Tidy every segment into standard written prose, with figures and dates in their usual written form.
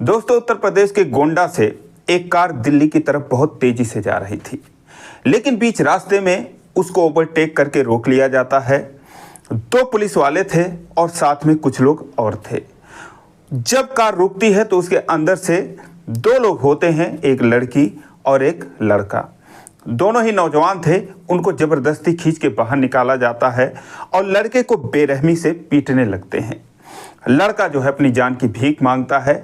दोस्तों, उत्तर प्रदेश के गोंडा से एक कार दिल्ली की तरफ बहुत तेजी से जा रही थी, लेकिन बीच रास्ते में उसको ओवरटेक करके रोक लिया जाता है। 2 पुलिस वाले थे और साथ में कुछ लोग और थे। जब कार रुकती है तो उसके अंदर से 2 लोग होते हैं, एक लड़की और एक लड़का। दोनों ही नौजवान थे। उनको ज़बरदस्ती खींच के बाहर निकाला जाता है और लड़के को बेरहमी से पीटने लगते हैं। लड़का जो है अपनी जान की भीख मांगता है।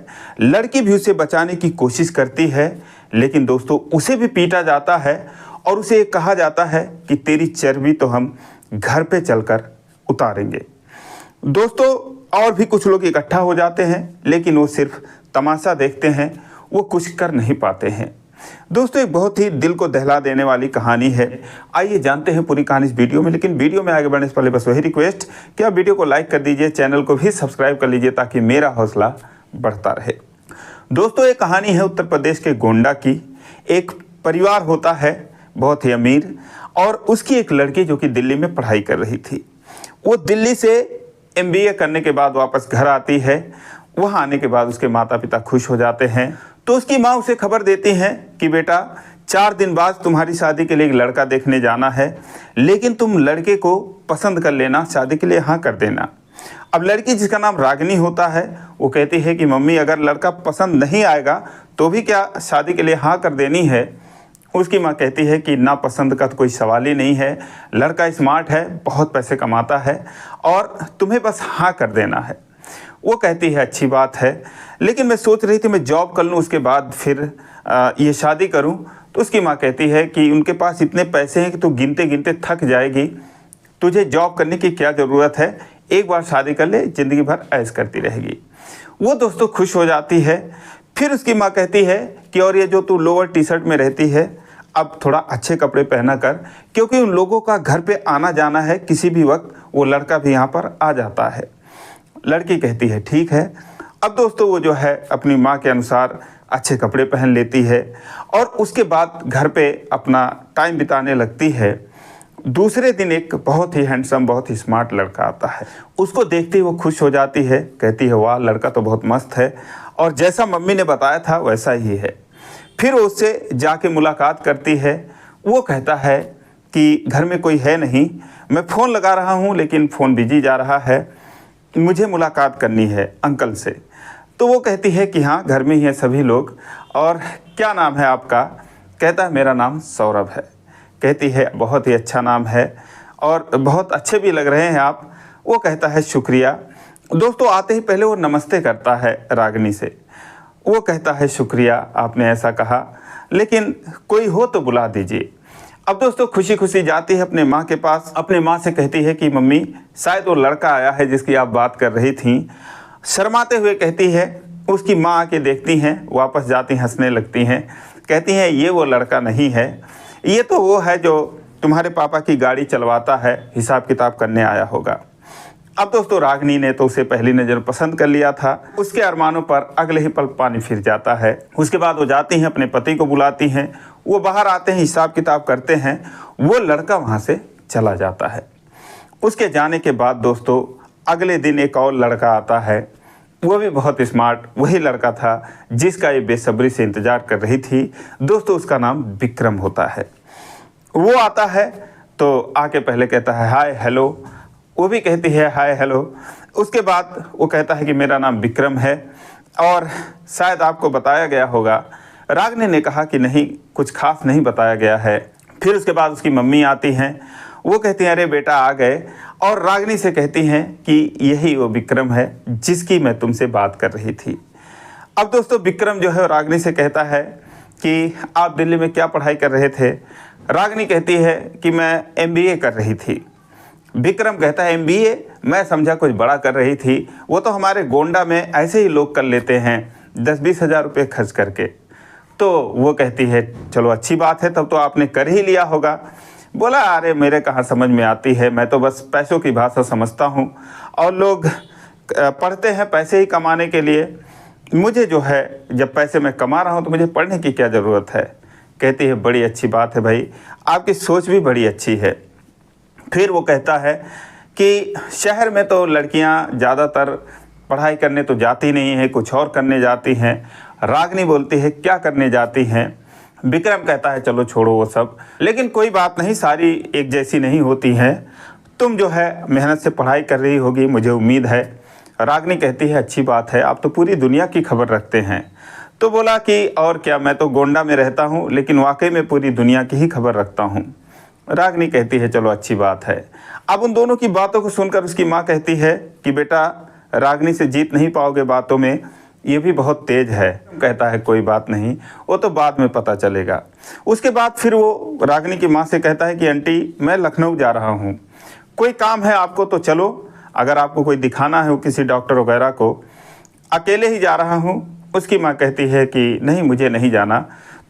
लड़की भी उसे बचाने की कोशिश करती है, लेकिन दोस्तों उसे भी पीटा जाता है और उसे कहा जाता है कि तेरी चर्बी तो हम घर पे चलकर उतारेंगे। दोस्तों, और भी कुछ लोग इकट्ठा हो जाते हैं, लेकिन वो सिर्फ तमाशा देखते हैं, वो कुछ कर नहीं पाते हैं। दोस्तों, एक बहुत ही दिल को दहला देने वाली कहानी है। आइए जानते हैं पूरी कहानी इस वीडियो में। लेकिन वीडियो में आगे बढ़ने से पहले बस वही रिक्वेस्ट कि आप वीडियो को लाइक कर दीजिए, चैनल को भी सब्सक्राइब कर लीजिए ताकि मेरा हौसला बढ़ता रहे। दोस्तों, ये कहानी है उत्तर प्रदेश के गोंडा की। एक परिवार होता है बहुत ही अमीर, और उसकी एक लड़की जो कि दिल्ली में पढ़ाई कर रही थी। वो दिल्ली से MBA करने के बाद वापस घर आती है। वहाँ आने के बाद उसके माता पिता खुश हो जाते हैं, तो उसकी माँ उसे खबर देती हैं कि बेटा 4 दिन बाद तुम्हारी शादी के लिए एक लड़का देखने जाना है, लेकिन तुम लड़के को पसंद कर लेना, शादी के लिए हाँ कर देना। अब लड़की, जिसका नाम रागिनी होता है, वो कहती है कि मम्मी अगर लड़का पसंद नहीं आएगा तो भी क्या शादी के लिए हाँ कर देनी है। उसकी माँ कहती है कि ना पसंद का तो कोई सवाल ही नहीं है, लड़का स्मार्ट है, बहुत पैसे कमाता है और तुम्हें बस हाँ कर देना है। वो कहती है अच्छी बात है, लेकिन मैं सोच रही थी मैं जॉब कर लूँ, उसके बाद फिर ये शादी करूँ। तो उसकी माँ कहती है कि उनके पास इतने पैसे हैं कि तू गिनते गिनते थक जाएगी, तुझे जॉब करने की क्या ज़रूरत है, एक बार शादी कर ले, ज़िंदगी भर ऐश करती रहेगी। वो दोस्तों खुश हो जाती है। फिर उसकी माँ कहती है कि और ये जो तू लोअर टी-शर्ट में रहती है, अब थोड़ा अच्छे कपड़े पहना कर, क्योंकि उन लोगों का घर पे आना जाना है, किसी भी वक्त वो लड़का भी यहाँ पर आ जाता है। लड़की कहती है ठीक है। अब दोस्तों वो जो है अपनी माँ के अनुसार अच्छे कपड़े पहन लेती है और उसके बाद घर पे अपना टाइम बिताने लगती है। दूसरे दिन एक बहुत ही हैंडसम, बहुत ही स्मार्ट लड़का आता है। उसको देखते ही वो खुश हो जाती है, कहती है वाह लड़का तो बहुत मस्त है और जैसा मम्मी ने बताया था वैसा ही है। फिर उससे जाके मुलाकात करती है। वो कहता है कि घर में कोई है नहीं, मैं फ़ोन लगा रहा हूँ लेकिन फ़ोन बिजी जा रहा है, मुझे मुलाकात करनी है अंकल से। तो वो कहती है कि हाँ घर में ही हैं सभी लोग, और क्या नाम है आपका? कहता है मेरा नाम सौरभ है। कहती है बहुत ही अच्छा नाम है और बहुत अच्छे भी लग रहे हैं आप। वो कहता है शुक्रिया। दोस्तों, आते ही पहले वो नमस्ते करता है रागिनी से। वो कहता है शुक्रिया, आपने ऐसा कहा, लेकिन कोई हो तो बुला दीजिए। अब दोस्तों खुशी खुशी जाती है अपने माँ के पास। अपने माँ से कहती है कि मम्मी शायद वो लड़का आया है जिसकी आप बात कर रही थी। शर्माते हुए कहती है। उसकी माँ आके देखती हैं, वापस जाती हंसने लगती हैं, कहती हैं ये वो लड़का नहीं है, ये तो वो है जो तुम्हारे पापा की गाड़ी चलवाता है, हिसाब किताब करने आया होगा। अब दोस्तों रागिनी ने तो उसे पहली नज़र पसंद कर लिया था। उसके अरमानों पर अगले ही पल पानी फिर जाता है। उसके बाद वो जाती हैं, अपने पति को बुलाती हैं। वो बाहर आते हैं, हिसाब किताब करते हैं। वो लड़का वहाँ से चला जाता है। उसके जाने के बाद दोस्तों अगले दिन एक और लड़का आता है। वो भी बहुत स्मार्ट वही लड़का था जिसका ये बेसब्री से इंतज़ार कर रही थी। दोस्तों उसका नाम विक्रम होता है। वो आता है तो आके पहले कहता है हाय हेलो। वो भी कहती है हाय हेलो। उसके बाद वो कहता है कि मेरा नाम विक्रम है और शायद आपको बताया गया होगा। रागिनी ने कहा कि नहीं, कुछ खास नहीं बताया गया है। फिर उसके बाद उसकी मम्मी आती हैं। वो कहती हैं अरे बेटा आ गए, और रागिनी से कहती हैं कि यही वो विक्रम है जिसकी मैं तुमसे बात कर रही थी। अब दोस्तों विक्रम जो है रागिनी से कहता है कि आप दिल्ली में क्या पढ़ाई कर रहे थे? रागिनी कहती है कि मैं MBA कर रही थी। विक्रम कहता है MBA? मैं समझा कुछ बड़ा कर रही थी, वो तो हमारे गोंडा में ऐसे ही लोग कर लेते हैं 10-20 हज़ार रुपये खर्च करके। तो वो कहती है चलो अच्छी बात है, तब तो आपने कर ही लिया होगा। बोला अरे मेरे कहाँ समझ में आती है, मैं तो बस पैसों की भाषा समझता हूँ और लोग पढ़ते हैं पैसे ही कमाने के लिए। मुझे जो है जब पैसे मैं कमा रहा हूँ तो मुझे पढ़ने की क्या ज़रूरत है। कहती है बड़ी अच्छी बात है भाई, आपकी सोच भी बड़ी अच्छी है। फिर वो कहता है कि शहर में तो लड़कियां ज़्यादातर पढ़ाई करने तो जाती नहीं है, कुछ और करने जाती हैं। रागिनी बोलती है क्या करने जाती हैं। विक्रम कहता है चलो छोड़ो वो सब, लेकिन कोई बात नहीं, सारी एक जैसी नहीं होती हैं। तुम जो है मेहनत से पढ़ाई कर रही होगी, मुझे उम्मीद है। रागिनी कहती है अच्छी बात है, आप तो पूरी दुनिया की खबर रखते हैं। तो बोला कि और क्या, मैं तो गोंडा में रहता हूँ लेकिन वाकई में पूरी दुनिया की ही खबर रखता हूँ। रागिनी कहती है चलो अच्छी बात है। अब उन दोनों की बातों को सुनकर उसकी माँ कहती है कि बेटा रागिनी से जीत नहीं पाओगे बातों में, ये भी बहुत तेज है। कहता है कोई बात नहीं, वो तो बाद में पता चलेगा। उसके बाद फिर वो रागिनी की माँ से कहता है कि आंटी मैं लखनऊ जा रहा हूँ, कोई काम है आपको तो चलो, अगर आपको कोई दिखाना है किसी डॉक्टर वगैरह को, अकेले ही जा रहा हूँ। उसकी माँ कहती है कि नहीं मुझे नहीं जाना।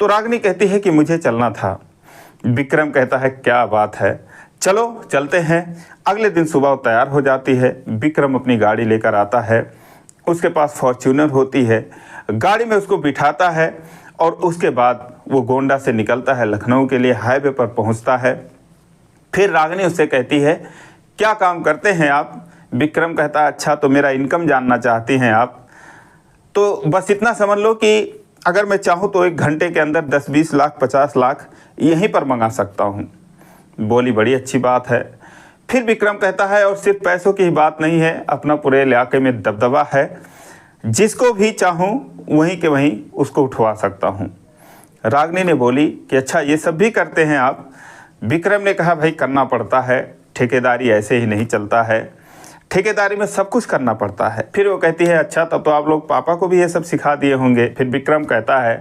तो रागिनी कहती है कि मुझे चलना था। विक्रम कहता है क्या बात है, चलो चलते हैं। अगले दिन सुबह वो तैयार हो जाती है। विक्रम अपनी गाड़ी लेकर आता है, उसके पास फॉर्च्यूनर होती है, गाड़ी में उसको बिठाता है और उसके बाद वो गोंडा से निकलता है, लखनऊ के लिए हाईवे पर पहुंचता है। फिर रागिनी उससे कहती है क्या काम करते हैं आप। विक्रम कहता है अच्छा तो मेरा इनकम जानना चाहती हैं आप, तो बस इतना समझ लो कि अगर मैं चाहूँ तो 1 घंटे के अंदर 10-20 लाख 50 लाख यहीं पर मंगा सकता हूँ। बोली बड़ी अच्छी बात है। फिर विक्रम कहता है और सिर्फ पैसों की ही बात नहीं है, अपना पूरे इलाके में दबदबा है, जिसको भी चाहूँ वहीं के वहीं उसको उठवा सकता हूँ। रागिनी ने बोली कि अच्छा ये सब भी करते हैं आप। विक्रम ने कहा भाई करना पड़ता है, ठेकेदारी ऐसे ही नहीं चलता है, ठेकेदारी में सब कुछ करना पड़ता है। फिर वो कहती है अच्छा तब तो आप लोग पापा को भी ये सब सिखा दिए होंगे। फिर विक्रम कहता है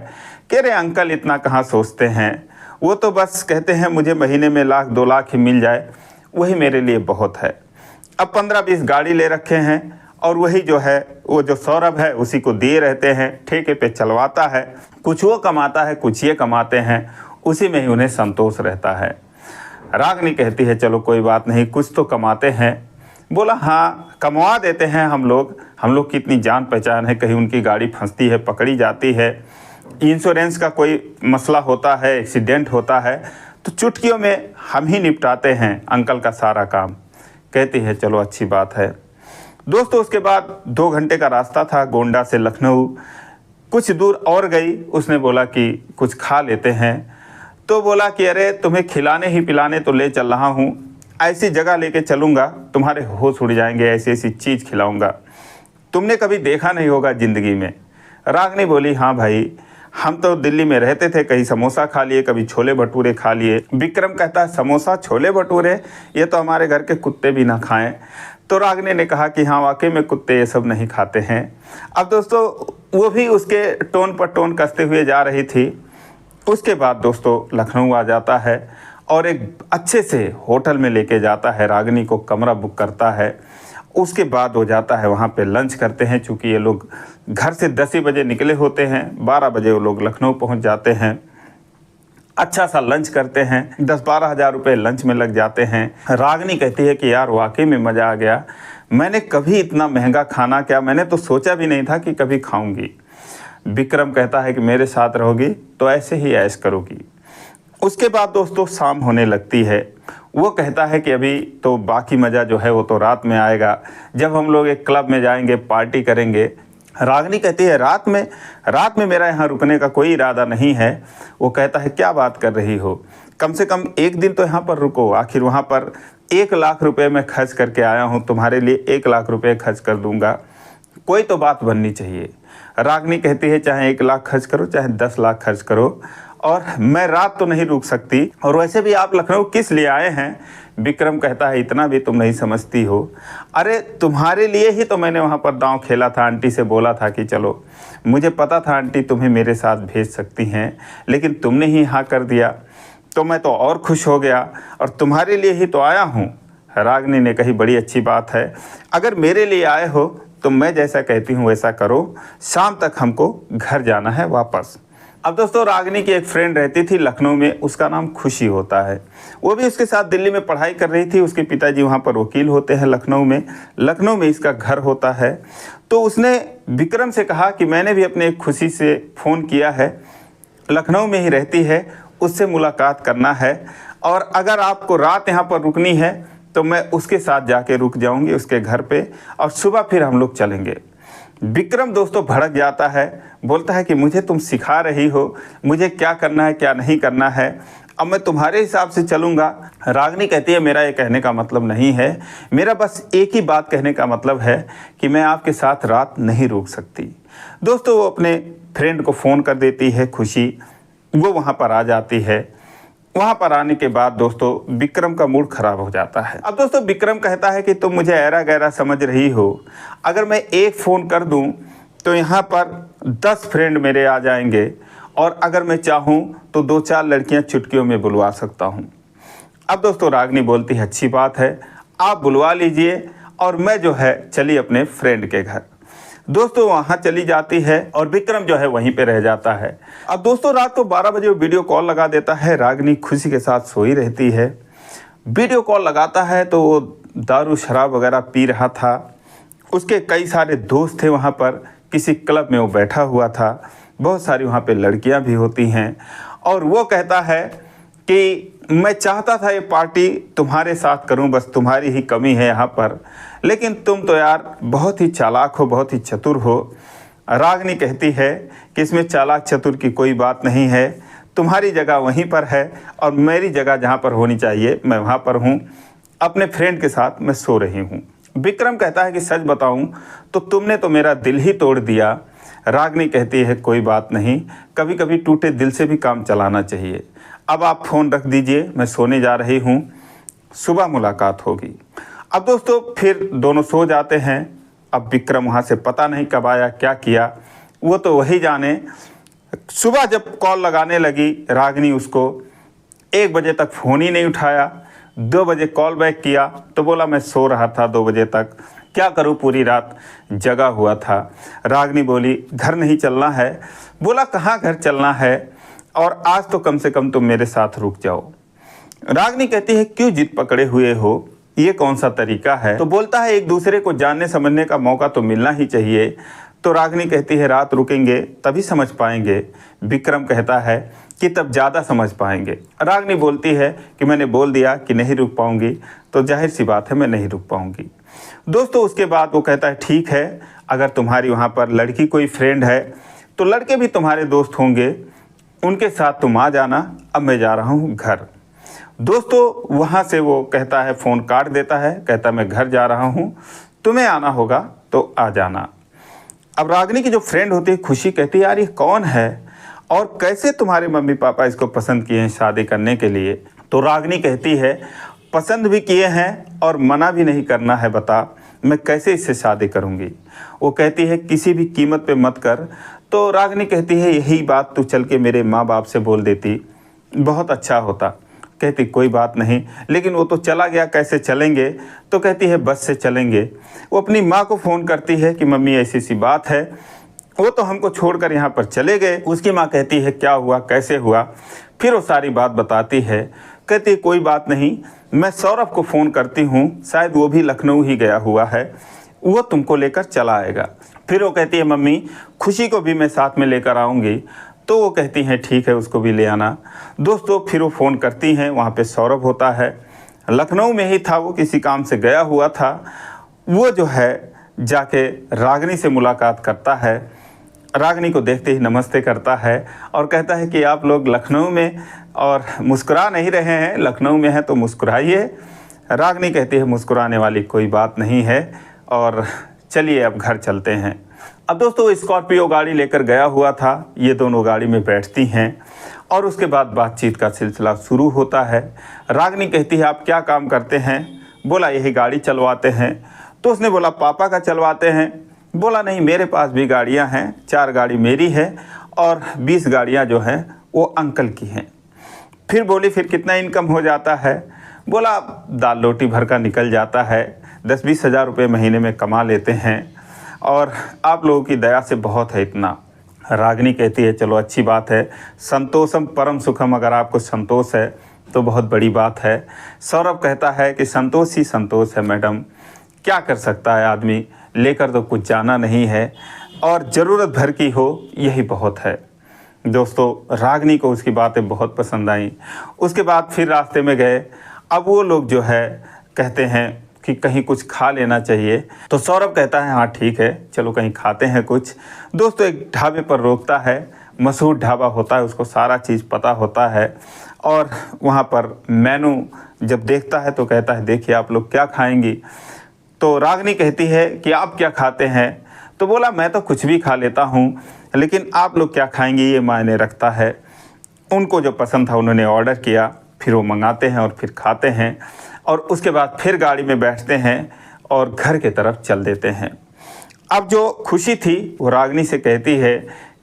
कि अरे अंकल इतना कहाँ सोचते हैं, वो तो बस कहते हैं मुझे महीने में 1-2 लाख ही मिल जाए वही मेरे लिए बहुत है। अब 15-20 गाड़ी ले रखे हैं और वही जो है वो जो सौरभ है उसी को दिए रहते हैं, ठेके पे चलवाता है, कुछ वो कमाता है कुछ ये कमाते हैं, उसी में ही उन्हें संतोष रहता है। रागिनी कहती है चलो कोई बात नहीं, कुछ तो कमाते हैं। बोला हाँ कमवा देते हैं हम लोग की इतनी जान पहचान है, कहीं उनकी गाड़ी फंसती है पकड़ी जाती है, इंश्योरेंस का कोई मसला होता है, एक्सीडेंट होता है, तो चुटकियों में हम ही निपटाते हैं अंकल का सारा काम। कहती है चलो अच्छी बात है। दोस्तों उसके बाद 2 घंटे का रास्ता था गोंडा से लखनऊ, कुछ दूर और गई। उसने बोला कि कुछ खा लेते हैं। तो बोला कि अरे तुम्हें खिलाने ही पिलाने तो ले चल रहा हूँ, ऐसी जगह लेके चलूँगा तुम्हारे होश उड़ जाएंगे, ऐसी ऐसी चीज़ खिलाऊँगा तुमने कभी देखा नहीं होगा ज़िंदगी में। रागिनी बोली हाँ भाई हम तो दिल्ली में रहते थे, कहीं समोसा खा लिए कभी छोले भटूरे खा लिए। विक्रम कहता है समोसा छोले भटूरे ये तो हमारे घर के कुत्ते भी ना खाएं। तो रागिनी ने कहा कि हाँ वाकई में कुत्ते ये सब नहीं खाते हैं। अब दोस्तों वो भी उसके टोन पर टोन कसते हुए जा रही थी। उसके बाद दोस्तों लखनऊ आ जाता है और एक अच्छे से होटल में लेके जाता है, रागिनी को कमरा बुक करता है। उसके बाद हो जाता है वहाँ पे लंच करते हैं, चूँकि ये लोग घर से 10 ही बजे निकले होते हैं, 12 बजे वो लोग लखनऊ पहुँच जाते हैं। अच्छा सा लंच करते हैं, 10-12 हज़ार रुपये लंच में लग जाते हैं। रागिनी कहती है कि यार वाकई में मज़ा आ गया, मैंने कभी इतना महंगा खाना क्या मैंने तो सोचा भी नहीं था कि कभी खाऊंगी। विक्रम कहता है कि मेरे साथ रहोगी तो ऐसे ही ऐश करोगी। उसके बाद दोस्तों शाम होने लगती है। वो कहता है कि अभी तो बाकी मज़ा जो है वो तो रात में आएगा, जब हम लोग एक क्लब में जाएंगे पार्टी करेंगे। रागिनी कहती है रात में मेरा यहाँ रुकने का कोई इरादा नहीं है। वो कहता है क्या बात कर रही हो, कम से कम एक दिन तो यहाँ पर रुको, आखिर वहाँ पर 1 लाख रुपए मैं खर्च करके आया हूँ, तुम्हारे लिए 1 लाख रुपए खर्च कर दूँगा, कोई तो बात बननी चाहिए। रागिनी कहती है चाहे 1 लाख खर्च करो चाहे 10 लाख खर्च करो, और मैं रात तो नहीं रुक सकती, और वैसे भी आप लखनऊ किस लिए आए हैं। विक्रम कहता है इतना भी तुम नहीं समझती हो, अरे तुम्हारे लिए ही तो मैंने वहाँ पर दांव खेला था, आंटी से बोला था कि चलो, मुझे पता था आंटी तुम्हें मेरे साथ भेज सकती हैं, लेकिन तुमने ही हाँ कर दिया तो मैं तो और खुश हो गया, और तुम्हारे लिए ही तो आया हूँ। रागिनी ने कही बड़ी अच्छी बात है, अगर मेरे लिए आए हो तो मैं जैसा कहती हूँ वैसा करो, शाम तक हमको घर जाना है वापस। अब दोस्तों रागिनी की एक फ्रेंड रहती थी लखनऊ में, उसका नाम खुशी होता है। वो भी उसके साथ दिल्ली में पढ़ाई कर रही थी, उसके पिताजी वहाँ पर वकील होते हैं लखनऊ में इसका घर होता है। तो उसने विक्रम से कहा कि मैंने भी अपने खुशी से फ़ोन किया है, लखनऊ में ही रहती है, उससे मुलाकात करना है, और अगर आपको रात यहाँ पर रुकनी है तो मैं उसके साथ जाके रुक जाऊंगी उसके घर पे, और सुबह फिर हम लोग चलेंगे। विक्रम दोस्तों भड़क जाता है, बोलता है कि मुझे तुम सिखा रही हो, मुझे क्या करना है क्या नहीं करना है, अब मैं तुम्हारे हिसाब से चलूँगा। रागिनी कहती है मेरा ये कहने का मतलब नहीं है, मेरा बस एक ही बात कहने का मतलब है कि मैं आपके साथ रात नहीं रुक सकती। दोस्तों वो अपने फ्रेंड को फ़ोन कर देती है खुशी, वो वहाँ पर आ जाती है। वहाँ पर आने के बाद दोस्तों विक्रम का मूड ख़राब हो जाता है। अब दोस्तों विक्रम कहता है कि तुम मुझे ऐरा गैरा समझ रही हो, अगर मैं एक फ़ोन कर दूँ तो यहाँ पर 10 फ्रेंड मेरे आ जाएंगे और अगर मैं चाहूँ तो 2-4 लड़कियाँ चुटकियों में बुलवा सकता हूँ। अब दोस्तों रागिनी बोलती है अच्छी बात है, आप बुलवा लीजिए और मैं जो है चली अपने फ्रेंड के घर। दोस्तों वहाँ चली जाती है और विक्रम जो है वहीं पे रह जाता है। अब दोस्तों रात को 12 बजे वीडियो कॉल लगा देता है। रागिनी खुशी के साथ सोई रहती है। वीडियो कॉल लगाता है तो वो दारू शराब वगैरह पी रहा था। उसके कई सारे दोस्त थे वहाँ पर, किसी क्लब में वो बैठा हुआ था, बहुत सारी वहाँ पे लड़कियाँ भी होती हैं। और वो कहता है कि मैं चाहता था ये पार्टी तुम्हारे साथ करूं, बस तुम्हारी ही कमी है यहाँ पर, लेकिन तुम तो यार बहुत ही चालाक हो, बहुत ही चतुर हो। रागिनी कहती है कि इसमें चालाक चतुर की कोई बात नहीं है, तुम्हारी जगह वहीं पर है और मेरी जगह जहाँ पर होनी चाहिए मैं वहाँ पर हूँ, अपने फ्रेंड के साथ मैं सो रही हूँ। विक्रम कहता है कि सच बताऊँ तो तुमने तो मेरा दिल ही तोड़ दिया। रागिनी कहती है कोई बात नहीं, कभी कभी टूटे दिल से भी काम चलाना चाहिए। अब आप फ़ोन रख दीजिए, मैं सोने जा रही हूँ, सुबह मुलाकात होगी। अब दोस्तों फिर दोनों सो जाते हैं। अब विक्रम वहाँ से पता नहीं कब आया, क्या किया, वो तो वही जाने। सुबह जब कॉल लगाने लगी रागिनी उसको, 1 बजे तक फ़ोन ही नहीं उठाया। 2 बजे कॉल बैक किया तो बोला मैं सो रहा था 2 बजे तक, क्या करूँ पूरी रात जगा हुआ था। रागिनी बोली घर नहीं चलना है। बोला कहाँ घर चलना है, और आज तो कम से कम तुम मेरे साथ रुक जाओ। रागिनी कहती है क्यों जिद पकड़े हुए हो, ये कौन सा तरीका है। तो बोलता है एक दूसरे को जानने समझने का मौका तो मिलना ही चाहिए। तो रागिनी कहती है रात रुकेंगे तभी समझ पाएंगे। विक्रम कहता है कि तब ज़्यादा समझ पाएंगे। रागिनी बोलती है कि मैंने बोल दिया कि नहीं रुक पाऊंगी, तो जाहिर सी बात है मैं नहीं रुक पाऊंगी। दोस्तों उसके बाद वो कहता है ठीक है, अगर तुम्हारी वहाँ पर लड़की कोई फ्रेंड है तो लड़के भी तुम्हारे दोस्त होंगे, उनके साथ तुम आ जाना, अब मैं जा रहा हूँ घर। दोस्तों वहाँ से वो कहता है फ़ोन काट देता है, कहता मैं घर जा रहा हूँ, तुम्हें आना होगा तो आ जाना। अब रागिनी की जो फ्रेंड होती है खुशी कहती है यार ये कौन है और कैसे तुम्हारे मम्मी पापा इसको पसंद किए हैं शादी करने के लिए। तो रागिनी कहती है पसंद भी किए हैं और मना भी नहीं करना है, बता मैं कैसे इससे शादी करूँगी। वो कहती है किसी भी कीमत पे मत कर। तो रागिनी कहती है यही बात तू चल के मेरे माँ बाप से बोल देती, बहुत अच्छा होता। कहती कोई बात नहीं, लेकिन वो तो चला गया, कैसे चलेंगे। तो कहती है बस से चलेंगे। वो अपनी माँ को फ़ोन करती है कि मम्मी ऐसी सी बात है, वो तो हमको छोड़कर यहाँ पर चले गए। उसकी माँ कहती है क्या हुआ कैसे हुआ, फिर वो सारी बात बताती है। कहती है कोई बात नहीं, मैं सौरभ को फ़ोन करती हूँ, शायद वो भी लखनऊ ही गया हुआ है, वो तुमको लेकर चला आएगा। फिर वो कहती है मम्मी खुशी को भी मैं साथ में लेकर आऊँगी। तो वो कहती हैं ठीक है उसको भी ले आना। दोस्तों फिर वो फ़ोन करती हैं, वहाँ पे सौरभ होता है, लखनऊ में ही था, वो किसी काम से गया हुआ था। वो जो है जाके रागिनी से मुलाकात करता है, रागिनी को देखते ही नमस्ते करता है और कहता है कि आप लोग लखनऊ में और मुस्कुरा नहीं रहे हैं, लखनऊ में हैं तो मुस्कुराइए। रागिनी कहती है मुस्कुराने वाली कोई बात नहीं है और चलिए अब घर चलते हैं। अब दोस्तों स्कॉर्पियो गाड़ी लेकर गया हुआ था, ये दोनों गाड़ी में बैठती हैं और उसके बाद बातचीत का सिलसिला शुरू होता है। रागिनी कहती है आप क्या काम करते हैं। बोला यही गाड़ी चलवाते हैं। तो उसने बोला पापा का चलवाते हैं। बोला नहीं मेरे पास भी गाड़ियां हैं, 4 गाड़ी मेरी है और 20 गाड़ियां जो हैं वो अंकल की हैं। फिर बोली फिर कितना इनकम हो जाता है। बोला दाल रोटी भर का निकल जाता है, 10-20 हज़ार रुपये महीने में कमा लेते हैं और आप लोगों की दया से बहुत है इतना। रागिनी कहती है चलो अच्छी बात है, संतोषम परम सुखम, अगर आपको संतोष है तो बहुत बड़ी बात है। सौरभ कहता है कि संतोष ही संतोष है मैडम, क्या कर सकता है आदमी, लेकर तो कुछ जाना नहीं है और ज़रूरत भर की हो यही बहुत है। दोस्तों रागिनी को उसकी बातें बहुत पसंद आईं। उसके बाद फिर रास्ते में गए। अब वो लोग जो है कहते हैं कि कहीं कुछ खा लेना चाहिए। तो सौरभ कहता है हाँ ठीक है, चलो कहीं खाते हैं कुछ। दोस्तों एक ढाबे पर रोकता है, मशहूर ढाबा होता है, उसको सारा चीज़ पता होता है। और वहाँ पर मेनू जब देखता है तो कहता है देखिए आप लोग क्या खाएंगी। तो रागनी कहती है कि आप क्या खाते हैं। तो बोला मैं तो कुछ भी खा लेता हूँ, लेकिन आप लोग क्या खाएंगे ये मायने रखता है। उनको जो पसंद था उन्होंने ऑर्डर किया, फिर वो मंगाते हैं और फिर खाते हैं, और उसके बाद फिर गाड़ी में बैठते हैं और घर के तरफ चल देते हैं। अब जो खुशी थी वो रागनी से कहती है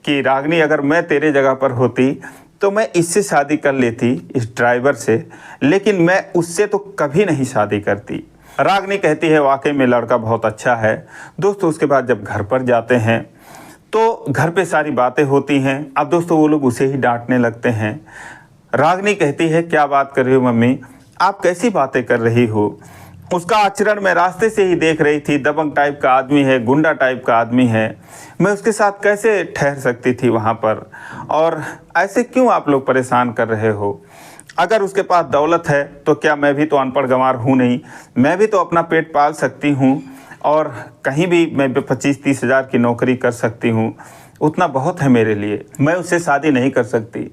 कि रागनी अगर मैं तेरे जगह पर होती तो मैं इससे शादी कर लेती, इस ड्राइवर से, लेकिन मैं उससे तो कभी नहीं शादी करती। रागनी कहती है वाकई में लड़का बहुत अच्छा है। दोस्तों उसके बाद जब घर पर जाते हैं तो घर पे सारी बातें होती हैं। अब दोस्तों वो लोग उसे ही डांटने लगते हैं। रागनी कहती है क्या बात कर रही हो मम्मी, आप कैसी बातें कर रही हो। उसका आचरण मैं रास्ते से ही देख रही थी, दबंग टाइप का आदमी है, गुंडा टाइप का आदमी है, मैं उसके साथ कैसे ठहर सकती थी वहाँ पर, और ऐसे क्यों आप लोग परेशान कर रहे हो। अगर उसके पास दौलत है तो क्या मैं भी तो अनपढ़ गंवार हूँ नहीं, मैं भी तो अपना पेट पाल सकती हूँ और कहीं भी मैं 25-30 हज़ार की नौकरी कर सकती हूँ, उतना बहुत है मेरे लिए, मैं उससे शादी नहीं कर सकती।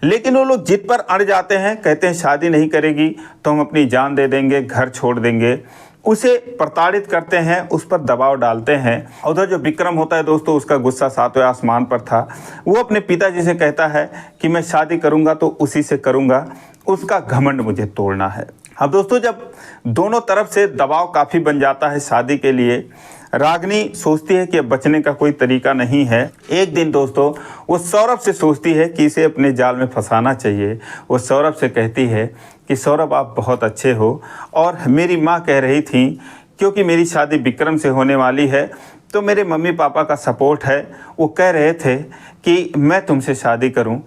लेकिन वो लोग जिद पर अड़ जाते हैं, कहते हैं शादी नहीं करेगी तो हम अपनी जान दे देंगे, घर छोड़ देंगे। उसे प्रताड़ित करते हैं, उस पर दबाव डालते हैं। उधर जो विक्रम होता है दोस्तों, उसका गुस्सा 7वें आसमान पर था। वो अपने पिताजी से कहता है कि मैं शादी करूंगा तो उसी से करूंगा, उसका घमंड मुझे तोड़ना है। अब दोस्तों जब दोनों तरफ से दबाव काफ़ी बन जाता है शादी के लिए, रागनी सोचती है कि अब बचने का कोई तरीका नहीं है। एक दिन दोस्तों वो सौरभ से सोचती है कि इसे अपने जाल में फंसाना चाहिए। वो सौरभ से कहती है कि सौरभ आप बहुत अच्छे हो, और मेरी माँ कह रही थी क्योंकि मेरी शादी विक्रम से होने वाली है तो मेरे मम्मी पापा का सपोर्ट है, वो कह रहे थे कि मैं तुमसे शादी करूं,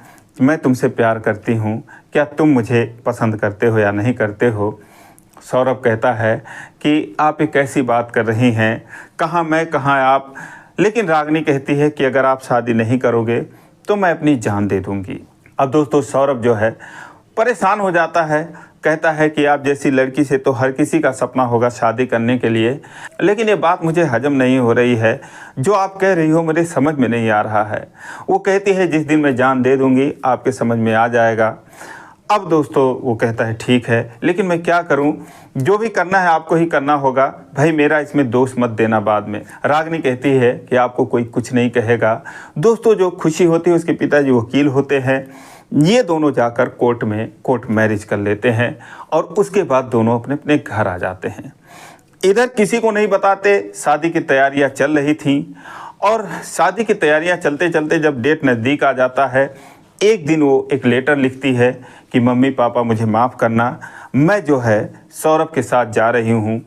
मैं तुमसे प्यार करती हूं, क्या तुम मुझे पसंद करते हो या नहीं करते हो। सौरभ कहता है कि आप एक ऐसी बात कर रही हैं, कहाँ मैं कहाँ आप। लेकिन रागनी कहती है कि अगर आप शादी नहीं करोगे तो मैं अपनी जान दे दूंगी। अब दोस्तों सौरभ जो है परेशान हो जाता है, कहता है कि आप जैसी लड़की से तो हर किसी का सपना होगा शादी करने के लिए, लेकिन ये बात मुझे हजम नहीं हो रही है, जो आप कह रही हो मुझे समझ में नहीं आ रहा है। वो कहती है जिस दिन मैं जान दे दूंगी आपके समझ में आ जाएगा। अब दोस्तों वो कहता है ठीक है, लेकिन मैं क्या करूं, जो भी करना है आपको ही करना होगा, भाई मेरा इसमें दोष मत देना बाद में। रागनी कहती है कि आपको कोई कुछ नहीं कहेगा। दोस्तों जो खुशी होती है उसके पिताजी वकील होते हैं, ये दोनों जाकर कोर्ट मैरिज कर लेते हैं और उसके बाद दोनों अपने अपने घर आ जाते हैं। इधर किसी को नहीं बताते शादी की तैयारियां चल रही थीं, और शादी की तैयारियां चलते चलते जब डेट नज़दीक आ जाता है, एक दिन वो एक लेटर लिखती है कि मम्मी पापा मुझे माफ़ करना, मैं जो है सौरभ के साथ जा रही हूँ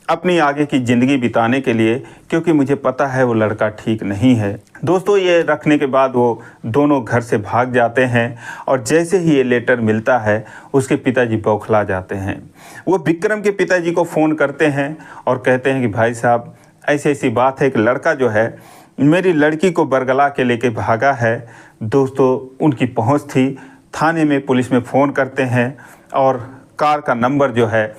अपनी आगे की ज़िंदगी बिताने के लिए, क्योंकि मुझे पता है वो लड़का ठीक नहीं है। दोस्तों ये रखने के बाद वो दोनों घर से भाग जाते हैं, और जैसे ही ये लेटर मिलता है उसके पिताजी बौखला जाते हैं। वो विक्रम के पिताजी को फ़ोन करते हैं और कहते हैं कि भाई साहब ऐसी ऐसी बात है, एक लड़का जो है मेरी लड़की को बरगला के लेके भागा है। दोस्तों उनकी पहुंच थी, थाने में पुलिस में फ़ोन करते हैं और कार का नंबर जो है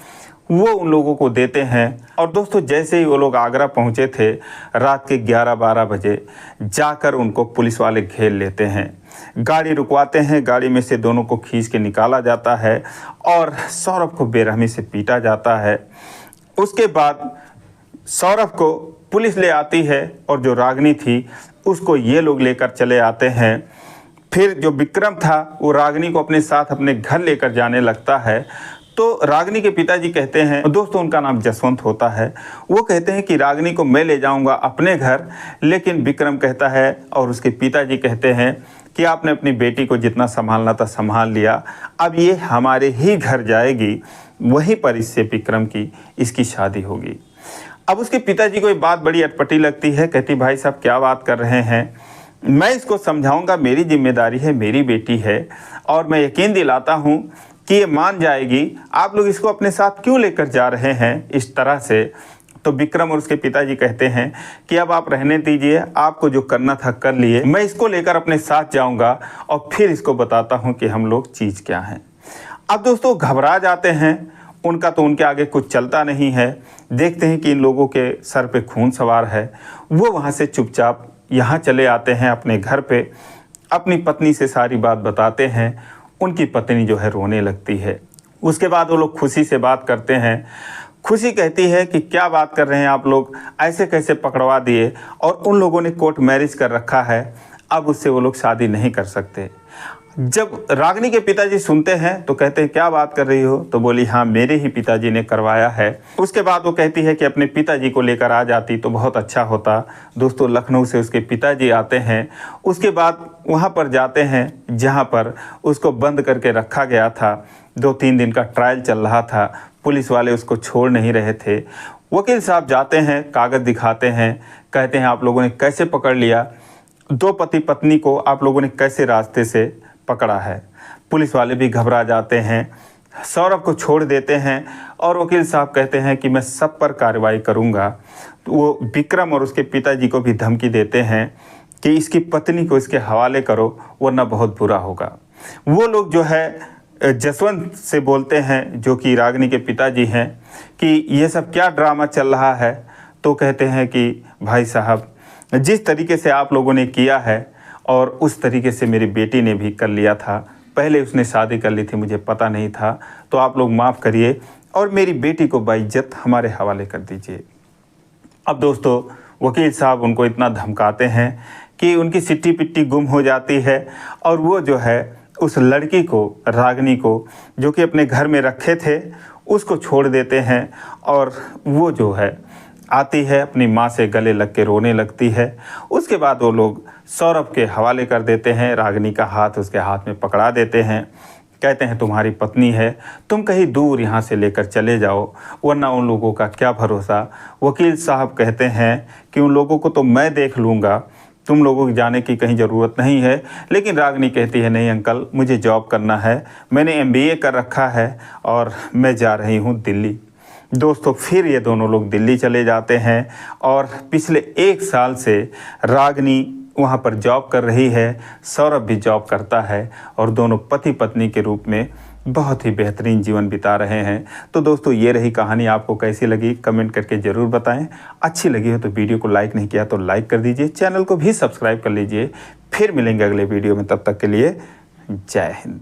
वो उन लोगों को देते हैं। और दोस्तों जैसे ही वो लोग आगरा पहुंचे थे, रात के 11-12 बजे जाकर उनको पुलिस वाले घेर लेते हैं, गाड़ी रुकवाते हैं, गाड़ी में से दोनों को खींच के निकाला जाता है और सौरभ को बेरहमी से पीटा जाता है। उसके बाद सौरभ को पुलिस ले आती है और जो रागनी थी उसको ये लोग लेकर चले आते हैं। फिर जो विक्रम था वो रागनी को अपने साथ अपने घर लेकर जाने लगता है। तो रागनी के पिताजी कहते हैं, दोस्तों उनका नाम जसवंत होता है, वो कहते हैं कि रागनी को मैं ले जाऊंगा अपने घर। लेकिन विक्रम कहता है और उसके पिताजी कहते हैं कि आपने अपनी बेटी को जितना संभालना था संभाल लिया, अब ये हमारे ही घर जाएगी, वहीं पर इससे विक्रम की इसकी शादी होगी। अब उसके पिताजी को ये बात बड़ी अटपटी लगती है, कहती भाई साहब क्या बात कर रहे हैं, मैं इसको समझाऊंगा, मेरी जिम्मेदारी है, मेरी बेटी है और मैं यकीन दिलाता हूँ कि ये मान जाएगी, आप लोग इसको अपने साथ क्यों लेकर जा रहे हैं इस तरह से। तो विक्रम और उसके पिताजी कहते हैं कि अब आप रहने दीजिए, आपको जो करना था कर लिए, मैं इसको लेकर अपने साथ जाऊंगा और फिर इसको बताता हूं कि हम लोग चीज़ क्या हैं। अब दोस्तों घबरा जाते हैं, उनका तो उनके आगे कुछ चलता नहीं है। देखते हैं कि इन लोगों के सर पे खून सवार है। वो वहाँ से चुपचाप यहाँ चले आते हैं अपने घर पे, अपनी पत्नी से सारी बात बताते हैं। उनकी पत्नी जो है रोने लगती है। उसके बाद वो लोग खुशी से बात करते हैं। खुशी कहती है कि क्या बात कर रहे हैं आप लोग, ऐसे कैसे पकड़वा दिए, और उन लोगों ने कोर्ट मैरिज कर रखा है, अब उससे वो लोग शादी नहीं कर सकते। जब रागिनी के पिताजी सुनते हैं तो कहते हैं क्या बात कर रही हो, तो बोली हाँ मेरे ही पिताजी ने करवाया है। उसके बाद वो कहती है कि अपने पिताजी को लेकर आ जाती तो बहुत अच्छा होता। दोस्तों लखनऊ से उसके पिताजी आते हैं। उसके बाद वहाँ पर जाते हैं जहाँ पर उसको बंद करके रखा गया था। 2-3 दिन का ट्रायल चल रहा था। पुलिस वाले उसको छोड़ नहीं रहे थे। वकील साहब जाते हैं, कागज़ दिखाते हैं, कहते हैं आप लोगों ने कैसे पकड़ लिया, 2 पति पत्नी को आप लोगों ने कैसे रास्ते से पकड़ा है। पुलिस वाले भी घबरा जाते हैं, सौरभ को छोड़ देते हैं और वकील साहब कहते हैं कि मैं सब पर कार्रवाई करूंगा। तो वो विक्रम और उसके पिताजी को भी धमकी देते हैं कि इसकी पत्नी को इसके हवाले करो वरना बहुत बुरा होगा। वो लोग जो है जसवंत से बोलते हैं, जो कि रागिनी के पिताजी हैं, कि ये सब क्या ड्रामा चल रहा है। तो कहते हैं कि भाई साहब जिस तरीके से आप लोगों ने किया है और उस तरीके से मेरी बेटी ने भी कर लिया था। पहले उसने शादी कर ली थी, मुझे पता नहीं था, तो आप लोग माफ़ करिए और मेरी बेटी को बाइज्जत हमारे हवाले कर दीजिए। अब दोस्तों वकील साहब उनको इतना धमकाते हैं कि उनकी सिट्टी पिट्टी गुम हो जाती है और वो जो है उस लड़की को, रागिनी को, जो कि अपने घर में रखे थे, उसको छोड़ देते हैं। और वो जो है आती है, अपनी माँ से गले लग के रोने लगती है। उसके बाद वो लोग सौरभ के हवाले कर देते हैं। रागिनी का हाथ उसके हाथ में पकड़ा देते हैं। कहते हैं तुम्हारी पत्नी है, तुम कहीं दूर यहाँ से लेकर चले जाओ वरना उन लोगों का क्या भरोसा। वकील साहब कहते हैं कि उन लोगों को तो मैं देख लूँगा, तुम लोगों को जाने की कहीं ज़रूरत नहीं है। लेकिन रागिनी कहती है नहीं अंकल, मुझे जॉब करना है, मैंने MBA कर रखा है और मैं जा रही हूँ दिल्ली। दोस्तों फिर ये दोनों लोग दिल्ली चले जाते हैं और पिछले 1 साल से रागिनी वहाँ पर जॉब कर रही है, सौरभ भी जॉब करता है और दोनों पति पत्नी के रूप में बहुत ही बेहतरीन जीवन बिता रहे हैं। तो दोस्तों ये रही कहानी, आपको कैसी लगी कमेंट करके ज़रूर बताएं। अच्छी लगी हो तो वीडियो को लाइक नहीं किया तो लाइक कर दीजिए, चैनल को भी सब्सक्राइब कर लीजिए। फिर मिलेंगे अगले वीडियो में, तब तक के लिए जय हिंद।